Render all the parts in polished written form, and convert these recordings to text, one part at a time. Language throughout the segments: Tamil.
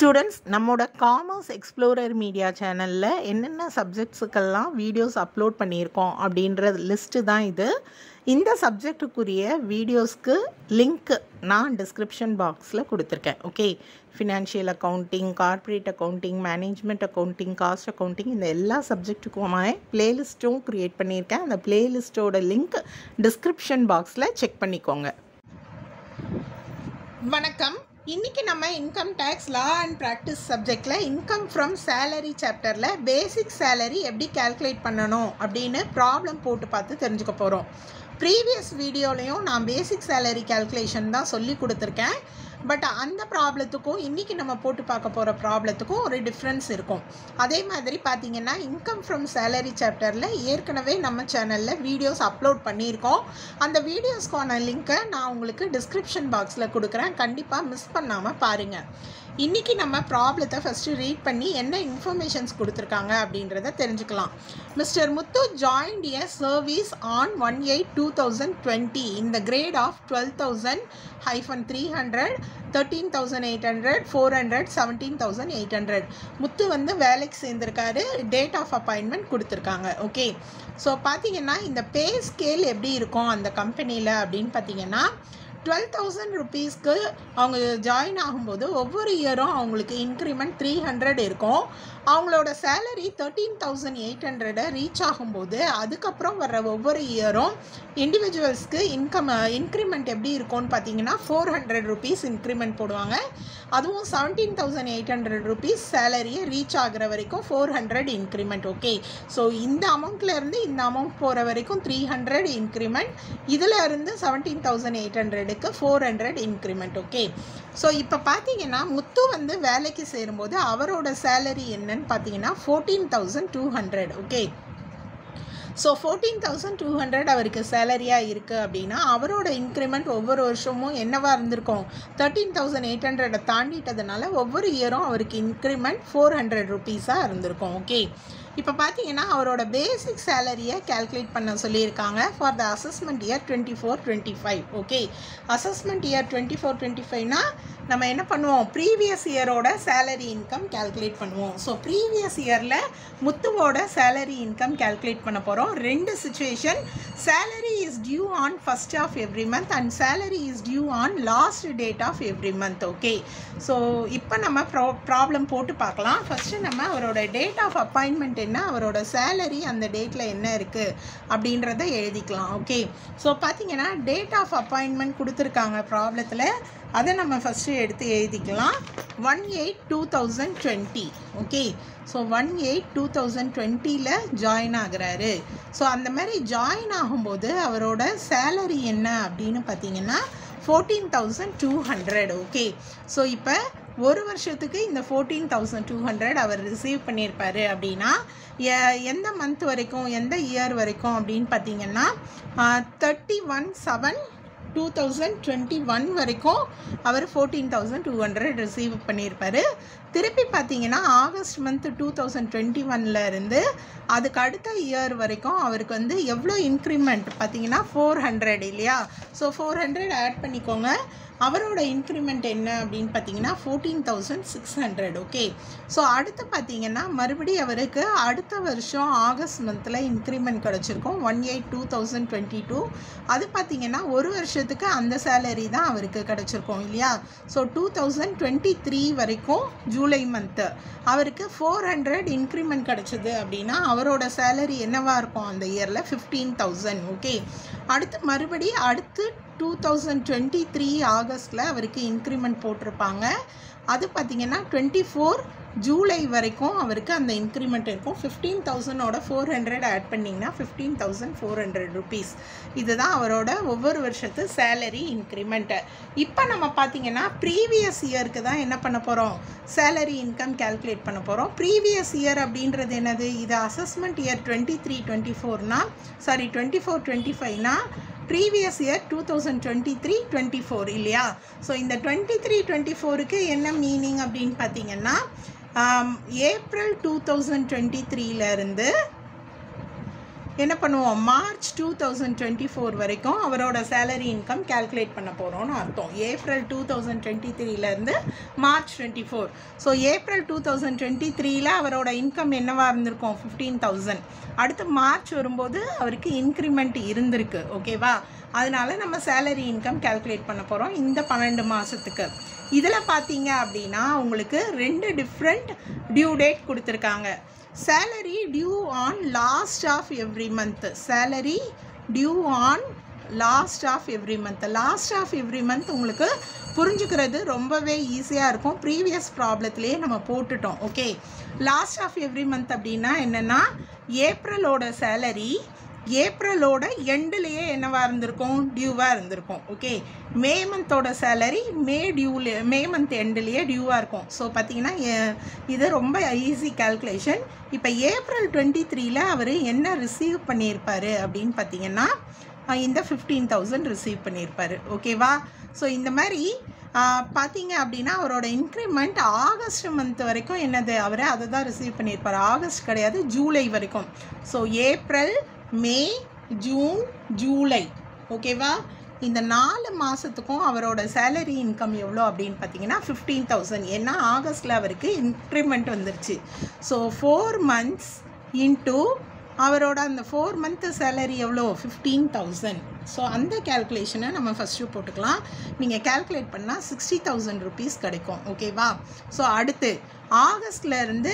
ஸ்டூடெண்ட்ஸ், நம்மளோட காமர்ஸ் எக்ஸ்ப்ளோரர் மீடியா சேனலில் என்னென்ன சப்ஜெக்ட்ஸுக்கெல்லாம் வீடியோஸ் அப்லோட் பண்ணியிருக்கோம் அப்படின்ற லிஸ்ட்டு தான் இது. இந்த சப்ஜெக்டுக்குரிய வீடியோஸ்க்கு லிங்க் நான் டிஸ்கிரிப்ஷன் பாக்ஸில் கொடுத்துருக்கேன். Okay, financial accounting, corporate accounting, management accounting, cost accounting, இந்த எல்லா சப்ஜெக்ட்டுக்குமாய் ப்ளேலிஸ்ட்டும் க்ரியேட் பண்ணியிருக்கேன். அந்த ப்ளேலிஸ்ட்டோட லிங்க் டிஸ்கிரிப்ஷன் பாக்ஸில் செக் பண்ணிக்கோங்க. வணக்கம். இன்றைக்கி நம்ம income tax law and practice சப்ஜெக்டில் இன்கம் ஃப்ரம் சேலரி சாப்டரில் பேசிக் சேலரி எப்படி கால்குலேட் பண்ணணும் அப்படின்னு ப்ராப்ளம் போட்டு பார்த்து தெரிஞ்சுக்க போகிறோம். ப்ரீவியஸ் வீடியோலையும் நான் பேசிக் சேலரி கால்குலேஷன் தான் சொல்லி கொடுத்துருக்கேன். பட் அந்த ப்ராப்ளத்துக்கும் இன்றைக்கி நம்ம போட்டு பார்க்க போகிற ப்ராப்ளத்துக்கும் ஒரு டிஃப்ரென்ஸ் இருக்கும். அதே மாதிரி பார்த்திங்கன்னா இன்கம் ஃப்ரம் சேலரி சாப்டரில் ஏற்கனவே நம்ம சேனலில் வீடியோஸ் அப்லோட் பண்ணியிருக்கோம். அந்த வீடியோஸ்க்கான லிங்க்கை நான் உங்களுக்கு டிஸ்கிரிப்ஷன் பாக்ஸில் கொடுக்குறேன். கண்டிப்பாக மிஸ் பண்ணாமல் பாருங்கள். இன்றைக்கி நம்ம ப்ராப்ளத்தை ஃபஸ்ட்டு ரீட் பண்ணி என்ன இன்ஃபர்மேஷன்ஸ் கொடுத்துருக்காங்க அப்படின்றத தெரிஞ்சுக்கலாம். Mister Muthu joined a service on 1/8/2020 in the grade of 12,000-300, 13,800, 400, 17,800. Muthu வந்து வேலைக்கு சேர்ந்துருக்காரு. டேட் ஆஃப் அப்பாயின்மெண்ட் கொடுத்துருக்காங்க. ஓகே, ஸோ பார்த்தீங்கன்னா இந்த பே ஸ்கேல் எப்படி இருக்கும் அந்த கம்பெனியில் அப்படின்னு பார்த்தீங்கன்னா 12,000 rupeesக்கு அவங்க ஜாயின் ஆகும்போது ஒவ்வொரு இயரும் அவங்களுக்கு இன்க்ரிமெண்ட் 300 இருக்கும். அவங்களோட சேலரி 13,800 ரீச் ஆகும்போது அதுக்கப்புறம் வர்ற ஒவ்வொரு இயரும் இண்டிவிஜுவல்ஸ்க்கு இன்க்ரிமெண்ட் எப்படி இருக்கும்னு பார்த்தீங்கன்னா 400 rupees இன்க்ரிமெண்ட் போடுவாங்க. அதுவும் 17,800 rupees சேலரியை ரீச் ஆகிற வரைக்கும் 400 இன்க்ரிமெண்ட். ஓகே, ஸோ இந்த அமௌண்ட்லேருந்து இந்த அமௌண்ட் போகிற வரைக்கும் 300 இன்க்ரிமெண்ட், இதில் இருந்து 17,800க்கு 400 இன்க்ரிமெண்ட். ஓகே, ஸோ இப்போ பார்த்தீங்கன்னா முத்து வந்து வேலைக்கு சேரும்போது அவரோட சேலரி என்னன்னு பார்த்தீங்கன்னா 14,200. ஓகே, ஸோ 14,200 அவருக்கு சேலரியாக இருக்குது அப்படின்னா அவரோட இன்க்ரிமெண்ட் ஒவ்வொரு வருஷமும் என்னவாக இருந்திருக்கும், 13,800 தாண்டிட்டதுனால ஒவ்வொரு இயரும் அவருக்கு இன்க்ரிமெண்ட் 400 rupees-ஆக இருந்திருக்கும். ஓகே, இப்போ பார்த்தீங்கன்னா அவரோட பேசிக் சேலரியை கால்குலேட் பண்ண சொல்லியிருக்காங்க for the assessment year 24-25. Okay, assessment year 24-25னா நம்ம என்ன பண்ணுவோம், ப்ரீவியஸ் இயரோட சேலரி இன்கம் கால்குலேட் பண்ணுவோம். ஸோ ப்ரீவியஸ் இயரில் முத்துவோட சேலரி இன்கம் கால்குலேட் பண்ண போகிறோம். ரெண்டு situation, salary is due on first of every month and salary is due on last date of every month. Okay, so இப்போ நம்ம ப்ராப்ளம் போட்டு பார்க்கலாம். ஃபஸ்ட்டு நம்ம அவரோட டேட் ஆஃப் அப்பாயின்மெண்ட் என்ன, அவரோட சேலரி அந்த டேட்டில் என்ன இருக்குது அப்படின்றத எழுதிக்கலாம். ஓகே, ஸோ பார்த்தீங்கன்னா டேட் ஆஃப் அப்பாயின்மெண்ட் கொடுத்துருக்காங்க ப்ராப்ளத்தில், அதை நம்ம ஃபஸ்ட்டு எடுத்து எழுதிக்கலாம். 1/8/2020. ஓகே, ஸோ 1/8/2020 ஜாயின் ஆகுறாரு. ஸோ அந்த மாதிரி ஜாயின் ஆகும்போது அவரோட சேலரி என்ன அப்படின்னு பார்த்தீங்கன்னா 14,200. ஓகே, ஸோ இப்போ ஒரு வருஷத்துக்கு இந்த 14,200 அவர் ரிசீவ் பண்ணியிருப்பார் அப்படின்னா எந்த மந்த் வரைக்கும், எந்த இயர் வரைக்கும் அப்படின்னு பார்த்தீங்கன்னா 31/7/2021 வரைக்கும் அவர் 14,200 ரிசீவ் பண்ணியிருப்பார். திருப்பி பார்த்தீங்கன்னா ஆகஸ்ட் மந்த் 2021 இருந்து அதுக்கு அடுத்த இயர் வரைக்கும் அவருக்கு வந்து எவ்வளோ இன்க்ரிமெண்ட் பார்த்தீங்கன்னா 400 இல்லையா? ஸோ 400 ஆட் பண்ணிக்கோங்க. அவரோட இன்க்ரிமெண்ட் என்ன அப்படின்னு பார்த்தீங்கன்னா 14,600. ஓகே, ஸோ அடுத்து பார்த்தீங்கன்னா மறுபடியும் அவருக்கு அடுத்த வருஷம் ஆகஸ்ட் மந்தில் இன்க்ரிமெண்ட் கிடச்சிருக்கும் 1/8/2022. அது பார்த்தீங்கன்னா ஒரு வருஷத்துக்கு அந்த சேலரி தான் அவருக்கு கிடச்சிருக்கும் இல்லையா? ஸோ 2023 வரைக்கும் ஜூலை மந்த்து அவருக்கு 400 இன்க்ரிமெண்ட் கிடச்சிது அப்படின்னா அவரோட சேலரி என்னவாக இருக்கும் அந்த இயரில் 15,000. ஓகே, அடுத்து மறுபடியும் அடுத்து 2023 ஆகஸ்ட்டில் அவருக்கு இன்க்ரிமெண்ட் போட்டிருப்பாங்க. அது பார்த்திங்கன்னா 24 ஜூலை வரைக்கும் அவருக்கு அந்த இன்க்ரிமெண்ட் இருக்கும். 15,000ஓட 400 ஆட் பண்ணிங்கன்னா 15,400 rupees. இதுதான் அவரோட ஒவ்வொரு வருஷத்து சேலரி இன்க்ரிமெண்ட்டு. இப்போ நம்ம பார்த்திங்கன்னா ப்ரீவியஸ் இயருக்கு தான் என்ன பண்ண போகிறோம், சேலரி இன்கம் கால்குலேட் பண்ண போகிறோம். ப்ரீவியஸ் இயர் அப்படின்றது என்னது, இது அசஸ்மெண்ட் இயர் 23-24னா 24-25னா ப்ரீவியஸ் இயர் 2023-24 இல்லையா? ஸோ இந்த 23-24க்கு என்ன மீனிங் அப்படின்னு பார்த்தீங்கன்னா ஏப்ரல் 2023 இருந்து என்ன பண்ணுவோம், மார்ச் 2024 வரைக்கும் அவரோட சேலரி இன்கம் கால்குலேட் பண்ண போகிறோம்னு அர்த்தம். ஏப்ரல் 2023லேருந்து மார்ச் 24. ஸோ ஏப்ரல் 2023ல் அவரோட இன்கம் என்னவாக இருந்திருக்கும், 15,000. அடுத்து மார்ச் வரும்போது அவருக்கு இன்க்ரிமெண்ட் இருந்திருக்கு. ஓகேவா, அதனால நம்ம சேலரி இன்கம் கால்குலேட் பண்ண போகிறோம் இந்த 12 மாதத்துக்கு. இதில் பார்த்தீங்க அப்படின்னா உங்களுக்கு 2 டிஃப்ரெண்ட் டியூ டேட் கொடுத்துருக்காங்க. Salary due on last of every month. Salary due on last of every month. Last of every month உங்களுக்கு புரிஞ்சுக்கிறது ரொம்பவே ஈஸியாக இருக்கும். ப்ரீவியஸ் ப்ராப்ளத்துலேயே நம்ம போட்டுட்டோம். Okay, last of every month அப்படின்னா என்னென்னா, ஏப்ரலோட சேலரி ஏப்ரலோட எண்டுலேயே என்னவாக இருந்திருக்கும், டியூவாக இருந்திருக்கும். ஓகே, மே மந்தோட சேலரி மே மந்த் எண்டுலேயே டியூவாக இருக்கும். ஸோ பார்த்தீங்கன்னா இது ரொம்ப ஈஸி கால்குலேஷன். இப்போ ஏப்ரல் 23ல் அவர் என்ன ரிசீவ் பண்ணியிருப்பார் அப்படின்னு பார்த்தீங்கன்னா இந்த 15,000 ரிசீவ் பண்ணியிருப்பார். ஓகேவா, ஸோ இந்த மாதிரி பார்த்தீங்க அப்படின்னா அவரோட இன்க்ரிமெண்ட் ஆகஸ்ட் மந்த் வரைக்கும் என்னது, அவர் அதை தான் ரிசீவ் பண்ணியிருப்பார். ஆகஸ்ட் கிடையாது, ஜூலை வரைக்கும். ஸோ ஏப்ரல், மே, ஜூன், ஜூலை. ஓகேவா, இந்த 4 மாதத்துக்கும் அவரோட சேலரி இன்கம் எவ்வளோ அப்படின்னு பார்த்தீங்கன்னா 15,000. ஏன்னா ஆகஸ்ட்டில் அவருக்கு இன்க்ரிமெண்ட் வந்துருச்சு. ஸோ 4 months இன்ட்டு அவரோட அந்த 4 month சேலரி எவ்வளோ, 15,000. ஸோ அந்த கேல்குலேஷனை நம்ம ஃபஸ்ட்டு போட்டுக்கலாம். நீங்கள் கேல்குலேட் பண்ணால் 60,000 rupees கிடைக்கும். ஓகேவா, ஸோ அடுத்து ஆகஸ்ட்லேருந்து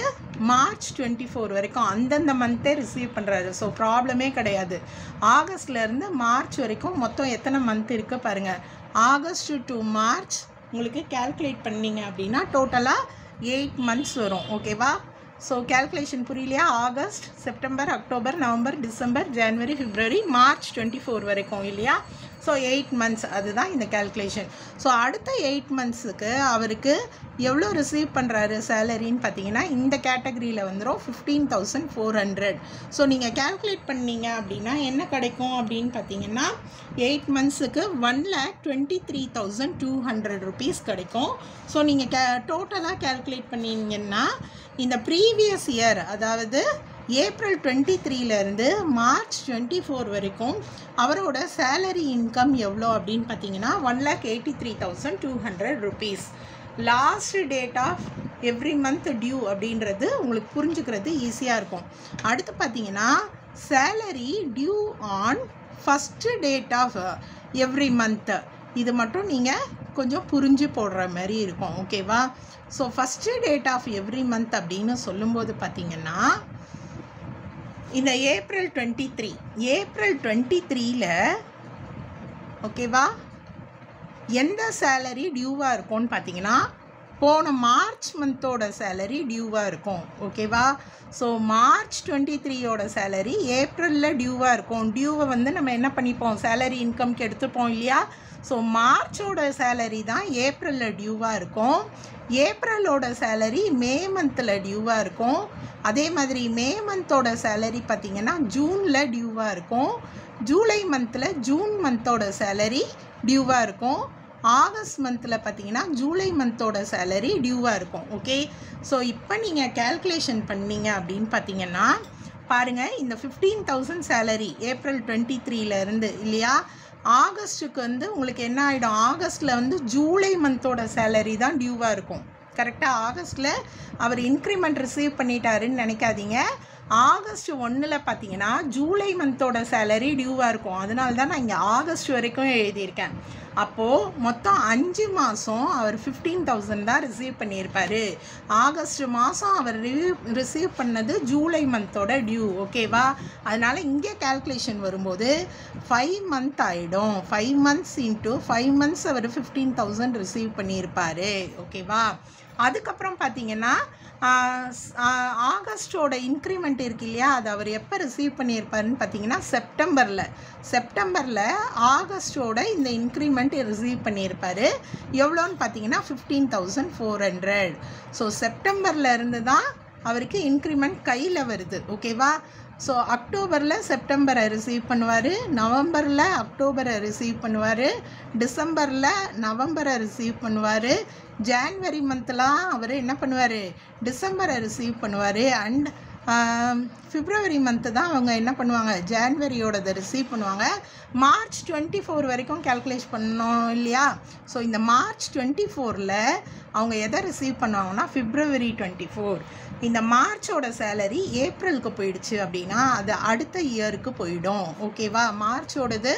மார்ச் 24 வரைக்கும் அந்தந்த மந்த்தே ரிசீவ் பண்ணுறாரு. ஸோ ப்ராப்ளமே கிடையாது. ஆகஸ்ட்லேருந்து மார்ச் வரைக்கும் மொத்தம் எத்தனை மந்த் இருக்குது பாருங்கள். ஆகஸ்ட் டு மார்ச் உங்களுக்கு கேல்குலேட் பண்ணிங்க அப்படின்னா டோட்டலாக 8 months வரும். ஓகேவா, ஸோ கேல்குலேஷன் புரியலையா? August, September, October, November, December, ஜனவரி, பிப்ரவரி, மார்ச் 24 வரைக்கும் இல்லையா? ஸோ 8 months, அதுதான் இந்த கேல்குலேஷன். ஸோ அடுத்த 8 monthsக்கு அவருக்கு எவ்வளோ ரிசீவ் பண்ணுறாரு சேலரின்னு பார்த்தீங்கன்னா இந்த கேட்டகரியில் வந்துடும் 15,400. ஸோ நீங்கள் கேல்குலேட் பண்ணீங்க அப்படின்னா என்ன கிடைக்கும் அப்படின்னு பார்த்தீங்கன்னா 8 monthsக்கு 1,23,200 rupees கிடைக்கும். ஸோ நீங்கள் டோட்டலாக கேல்குலேட் பண்ணிங்கன்னா இந்த ப்ரீவியஸ் இயர், அதாவது ஏப்ரல் 23லேருந்து மார்ச் 24 வரைக்கும் அவரோட சேலரி இன்கம் எவ்வளோ அப்படின்னு பார்த்தீங்கன்னா 1,83,200 rupees. Last date of every month due அப்படின்றது உங்களுக்கு புரிஞ்சுக்கிறது ஈஸியாக இருக்கும். அடுத்து பார்த்தீங்கன்னா salary due on first date of every month. இது மட்டும் நீங்கள் கொஞ்சம் புரிஞ்சு போடுற மாதிரி இருக்கும். ஓகேவா, so first date of every month அப்படின்னு சொல்லும்போது பார்த்தீங்கன்னா இந்த ஏப்ரல் 23ல் ஓகேவா எந்த சேலரி டியூவாக இருக்கும்னு பார்த்தீங்கன்னா போன மார்ச் மந்தோட சேலரி டியூவாக இருக்கும். ஓகேவா, ஸோ மார்ச் 23யோட சேலரி ஏப்ரலில் டியூவாக இருக்கும். டியூவை வந்து நம்ம என்ன பண்ணிப்போம், சேலரி இன்கம்க்கு எடுத்துப்போம் இல்லையா? ஸோ மார்ச்சோட சேலரி தான் ஏப்ரலில் டியூவாக இருக்கும். ஏப்ரலோட சேலரி மே மந்தில் டியூவாக இருக்கும். அதே மாதிரி மே மந்தோட சேலரி பார்த்திங்கன்னா ஜூனில் டியூவாக இருக்கும். ஜூலை மந்தில் ஜூன் மந்தோட சேலரி டியூவாக இருக்கும். ஆகஸ்ட் மந்தில் பார்த்தீங்கன்னா ஜூலை மந்தோட சேலரி டியூவாக இருக்கும். ஓகே, ஸோ இப்போ நீங்கள் கேல்குலேஷன் பண்ணீங்க அப்படின்னு பார்த்தீங்கன்னா பாருங்கள், இந்த 15,000 சேலரி ஏப்ரல் 23லேருந்து இல்லையா, ஆகஸ்ட்டுக்கு வந்து உங்களுக்கு என்ன ஆகிடும், ஆகஸ்ட்டில் வந்து ஜூலை மந்தோட சேலரி தான் டியூவாக இருக்கும். கரெக்டாக ஆகஸ்ட்டில் அவர் இன்க்ரிமெண்ட் ரிசீவ் பண்ணிட்டாருன்னு நினைக்காதீங்க. ஆகஸ்ட் 1ல் பார்த்தீங்கன்னா ஜூலை மந்தோட சேலரி டியூவாக இருக்கும். அதனால தான் நான் இங்கே ஆகஸ்ட் வரைக்கும் எழுதியிருக்கேன். அப்போது மொத்தம் 5 மாதம் அவர் 15,000 தான் ரிசீவ் பண்ணியிருப்பார். ஆகஸ்ட் மாதம் அவர் ரிசீவ் பண்ணது ஜூலை மந்தோட டியூ. ஓகேவா, அதனால் இங்கே கேல்குலேஷன் வரும்போது 5 month ஆகிடும். 5 months இன்ட்டு 5 months அவர் 15,000 ரிசீவ் பண்ணியிருப்பார். ஓகேவா, அதுக்கப்புறம் பார்த்தீங்கன்னா ஆகஸ்டோட இன்க்ரிமெண்ட் இருக்கு இல்லையா, அது அவர் எப்போ ரிசீவ் பண்ணியிருப்பாருன்னு பார்த்தீங்கன்னா செப்டம்பரில் ஆகஸ்டோட இந்த இன்க்ரிமெண்ட் ரிசீவ் பண்ணியிருப்பார். எவ்வளோன்னு பார்த்தீங்கன்னா 15,400. ஸோ செப்டம்பரில் இருந்து தான் அவருக்கு இன்க்ரிமெண்ட் கையில் வருது. ஓகேவா, ஸோ அக்டோபரில் செப்டம்பரை ரிசீவ் பண்ணுவார், நவம்பரில் அக்டோபரை ரிசீவ் பண்ணுவார், டிசம்பரில் நவம்பரை ரிசீவ் பண்ணுவார், ஜான்வரி மந்த்லாம் அவர் என்ன பண்ணுவார், டிசம்பரை ரிசீவ் பண்ணுவார், அண்ட் பிப்ரவரி மந்த்து தான் அவங்க என்ன பண்ணுவாங்க, ஜான்வரியோடதை ரிசீவ் பண்ணுவாங்க. மார்ச் 24 வரைக்கும் கேல்குலேட் பண்ணணும் இல்லையா? ஸோ இந்த மார்ச் 24ல் அவங்க எதை ரிசீவ் பண்ணுவாங்கன்னா பிப்ரவரி 24. இந்த மார்ச்சோட சேலரி ஏப்ரலுக்கு போயிடுச்சு அப்படின்னா அது அடுத்த இயருக்கு போயிடும். ஓகேவா? மார்ச்சோடது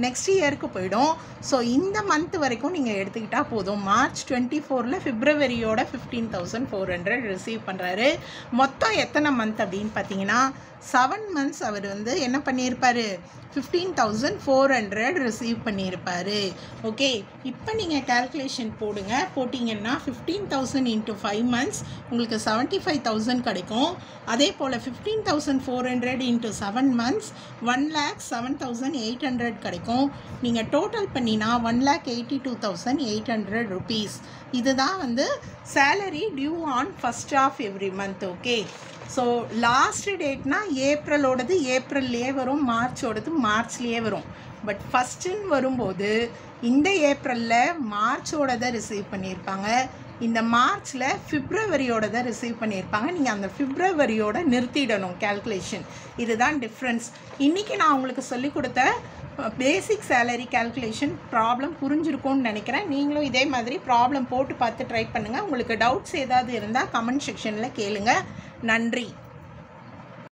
நெக்ஸ்ட் இயருக்கு போயிடும். ஸோ இந்த மந்த் வரைக்கும் நீங்கள் எடுத்துக்கிட்டால் போதும். மார்ச் 24ல் பிப்ரவரியோட 15,400 ரிசீவ் பண்ணுறாரு. மொத்தம் எத்தனை மந்த் அப்படின்னு பார்த்தீங்கன்னா 7 months அவர் வந்து என்ன பண்ணியிருப்பார், 15,400 ரிசீவ் பண்ணியிருப்பார். ஓகே, இப்போ நீங்கள் கேல்குலேஷன் போட்டிங்கன்னா 15,000 into 5 months உங்களுக்கு 75,000 கிடைக்கும். அதே போல் 15,400 into 7 months 1,07,800 கிடைக்கும். நீங்கள் டோட்டல் பண்ணினா 1,82,800 rupees. இதுதான் வந்து salary due on first of every month. Okay, so last டேட்னா ஏப்ரலோடது ஏப்ரல்லையே வரும், மார்ச்சோடது மார்ச்லேயே வரும். பட் ஃபஸ்ட்டுன்னு வரும்போது இந்த ஏப்ரலில் மார்ச்சோடதை ரிசீவ் பண்ணியிருப்பாங்க, இந்த மார்ச்சில் பிப்ரவரியோடதை ரிசீவ் பண்ணியிருப்பாங்க. நீங்கள் அந்த பிப்ரவரியோட நிறுத்திடணும் கேல்குலேஷன். இதுதான் டிஃப்ரென்ஸ். இன்றைக்கி நான் உங்களுக்கு சொல்லிக் கொடுத்த பேசிக் சேலரி கேல்குலேஷன் ப்ராப்ளம் புரிஞ்சிருக்கும்னு நினைக்கிறேன். நீங்களும் இதே மாதிரி ப்ராப்ளம் போட்டு பார்த்து ட்ரை பண்ணுங்கள். உங்களுக்கு டவுட்ஸ் ஏதாவது இருந்தால் கமெண்ட் செக்ஷனில் கேளுங்க. நன்றி.